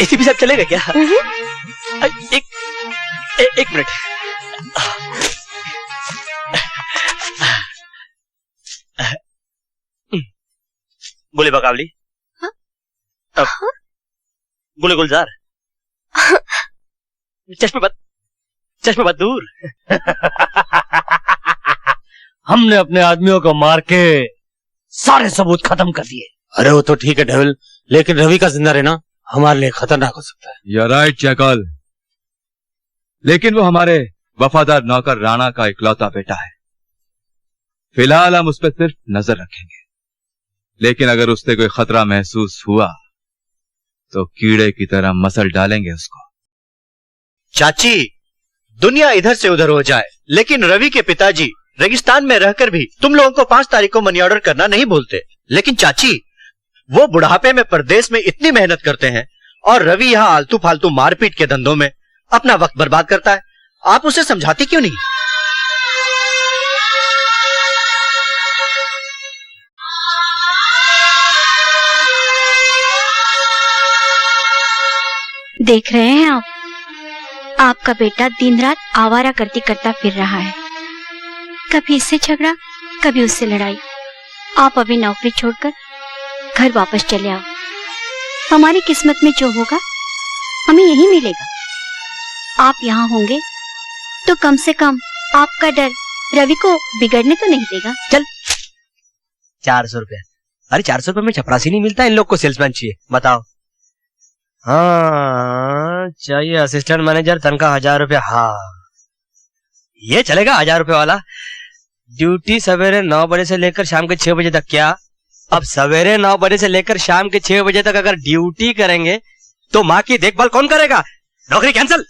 AC भी साहब चलेगा क्या? एक मिनट। बोले बकावली। हाँ? बोले गुलजार। चश्मे बद दूर। हमने अपने आदमियों को मार के सारे सबूत खत्म कर दिए। अरे वो तो ठीक है डेविल, लेकिन रवि का जिंदा रहना हमारे लिए खतरनाक हो सकता है। You're right, jackal. लेकिन वो हमारे वफादार नौकर राणा का इकलौता बेटा है। फिलहाल हम उस पर सिर्फ नजर रखेंगे, लेकिन अगर उससे कोई खतरा महसूस हुआ तो कीड़े की तरह मसल डालेंगे उसको। चाची, दुनिया इधर से उधर हो जाए, लेकिन रवि के पिताजी रेगिस्तान में रहकर भी तुम लोगों को 5 तारीख को मनी ऑर्डर करना नहीं भूलते। लेकिन चाची, वो बुढ़ापे में परदेश में इतनी मेहनत करते हैं और रवि यहाँ आलतू फालतू मारपीट के धंधों में अपना वक्त बर्बाद करता है। आप उसे समझाती क्यों नहीं? देख रहे हैं आप, आपका बेटा दिन रात आवारा गर्दी करता फिर रहा है। कभी इससे झगड़ा, कभी उससे लड़ाई। आप अभी नौकरी छोड़कर घर वापस चले आओ। हमारी किस्मत में जो होगा हमें यही मिलेगा। आप यहाँ होंगे तो कम से कम आपका डर रवि को बिगड़ने तो नहीं देगा। चल 400 रुपया। अरे 400 रुपये में चपरासी नहीं मिलता, इन लोग को सेल्समैन चाहिए। बताओ। हाँ चाहिए असिस्टेंट मैनेजर, तनख्वाह 1000 रुपया। हाँ ये चलेगा 1000 रुपये वाला। ड्यूटी सवेरे 9 बजे से लेकर शाम के 6 बजे तक। क्या अब सवेरे 9 बजे से लेकर शाम के 6 बजे तक अगर ड्यूटी करेंगे तो माँ की देखभाल कौन करेगा? नौकरी कैंसिल।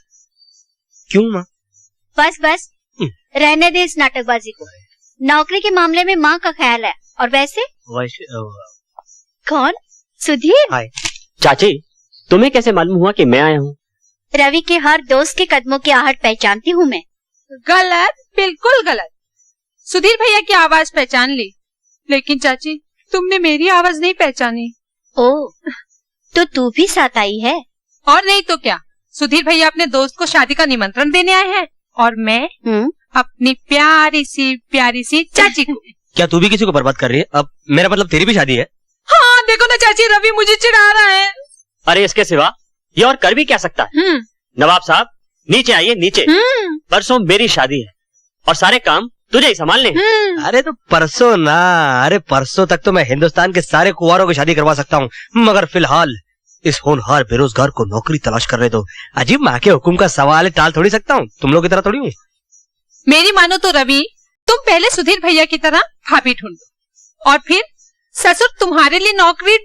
क्यों माँ? बस बस रहने दे इस नाटकबाजी को। नौकरी के मामले में माँ का ख्याल है। और वैसे कौन? सुधीर। हाय चाची, तुम्हें कैसे मालूम हुआ कि मैं आया हूँ? रवि के हर दोस्त के कदमों की आहट पहचानती हूँ मैं। गलत, बिल्कुल गलत। सुधीर भैया की आवाज पहचान ली, लेकिन चाची तुमने मेरी आवाज नहीं पहचानी। ओह, तो तू भी साथ आई है? और नहीं तो क्या, सुधीर भैया अपने दोस्त को शादी का निमंत्रण देने आए हैं और मैं अपनी प्यारी सी चाची को। क्या तू भी किसी को बर्बाद कर रही है? अब मेरा मतलब तेरी भी शादी है? हाँ देखो ना चाची, रवि मुझे चिढ़ा रहा है। अरे इसके सिवा ये और कर भी क्या सकता है? नवाब साहब नीचे आइए, नीचे। परसों मेरी शादी है और सारे काम तुझे ही संभालने हैं। अरे तो परसों ना, अरे परसों तक तो मैं हिंदुस्तान के सारे कुंवारों की शादी करवा सकता हूँ, मगर फिलहाल इस होनहार बेरोजगार को नौकरी तलाश करने दो। अजीब माँ के हुक्म का सवाल है, टाल थोड़ी सकता हूँ। तुम लोग की तरह थोड़ी हूँ। मेरी मानो तो रवि, तुम पहले सुधीर भैया की तरह भाभी ढूंढो और फिर ससुर तुम्हारे लिए नौकरी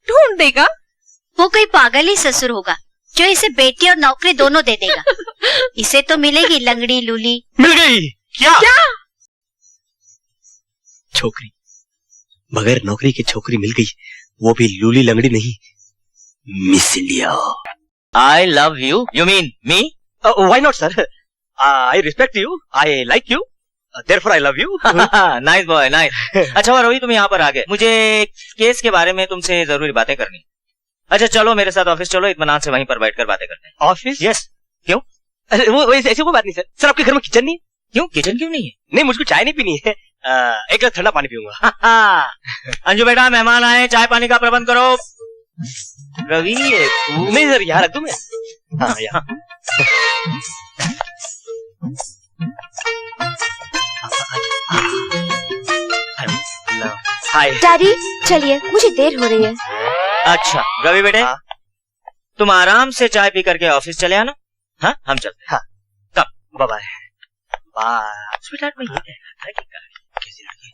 ढूंढ देगा। वो कोई पागल ही ससुर होगा जो इसे बेटी और नौकरी दोनों दे देगा। इसे तो मिलेगी लंगड़ी लूली। मिल गई क्या? छोकरी, बगैर नौकरी की छोकरी मिल गई, वो भी लूली लंगड़ी नहीं, miss India. I love you. You mean me? Why not sir, I respect you, I like you, therefore I love you. Nice boy, nice. अच्छा हुआ रवि तुम यहाँ पर आ गए, मुझे केस के बारे में तुमसे जरूरी बातें करनी। अच्छा चलो मेरे साथ ऑफिस चलो, इत्मीनान से वहीं पर बैठकर बातें करते हैं। ऑफिस? यस। क्यों? अरे वो ऐसी कोई बात नहीं सर। सर आपके घर में किचन नहीं है? क्यों, किचन क्यों नहीं है? नहीं, मुझको चाय नहीं पीनी है, एक गिलास ठंडा पानी पीऊंगा। अंजू बेटा मेहमान आए, चाय पानी का प्रबंध करो। रवि नहीं सर, यहाँ रख दूं मैं। हाँ यहाँ। हाय डैडी, चलिए मुझे देर हो रही है। अच्छा रवि बेटे, तुम आराम से चाय पी करके ऑफिस चले आना। हाँ हम चलते हैं। हाँ कब? Bye bye. स्वीटहार्ट में ये है कि कैसी लड़की है?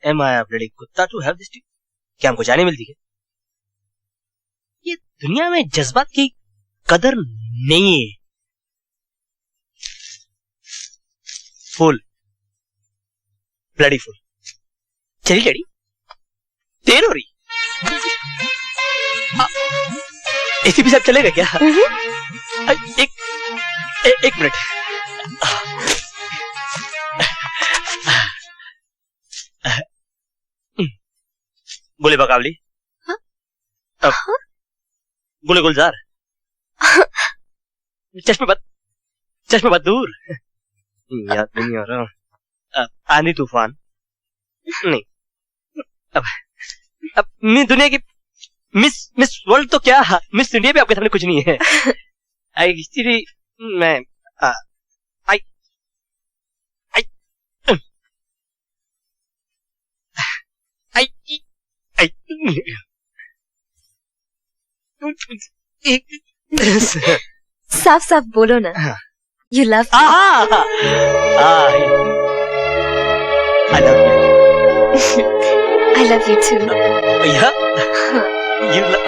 Am I a bloody कुत्ता to have this tea? क्या हमको जाने मिलती है? ये दुनिया में जज्बात की कदर नहीं है। Full, bloody fool. चली लड़ी देर हो रही। एसी भी साहब चलेगा क्या? एक मिनट। बोले बकावली। हाँ? गुल गुलजार। चश्मे बहुत दूर। याद नहीं आ रहा। आंधी तूफान नहीं। अब मैं दुनिया की मिस वर्ल्ड तो क्या, मिस इंडिया भी आपके सामने कुछ नहीं है। एक्चुअली मैं साफ साफ बोलो ना। You love I love you. I love you too. Yeah? You love...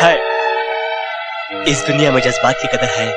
है। इस दुनिया में जज्बात की कदर है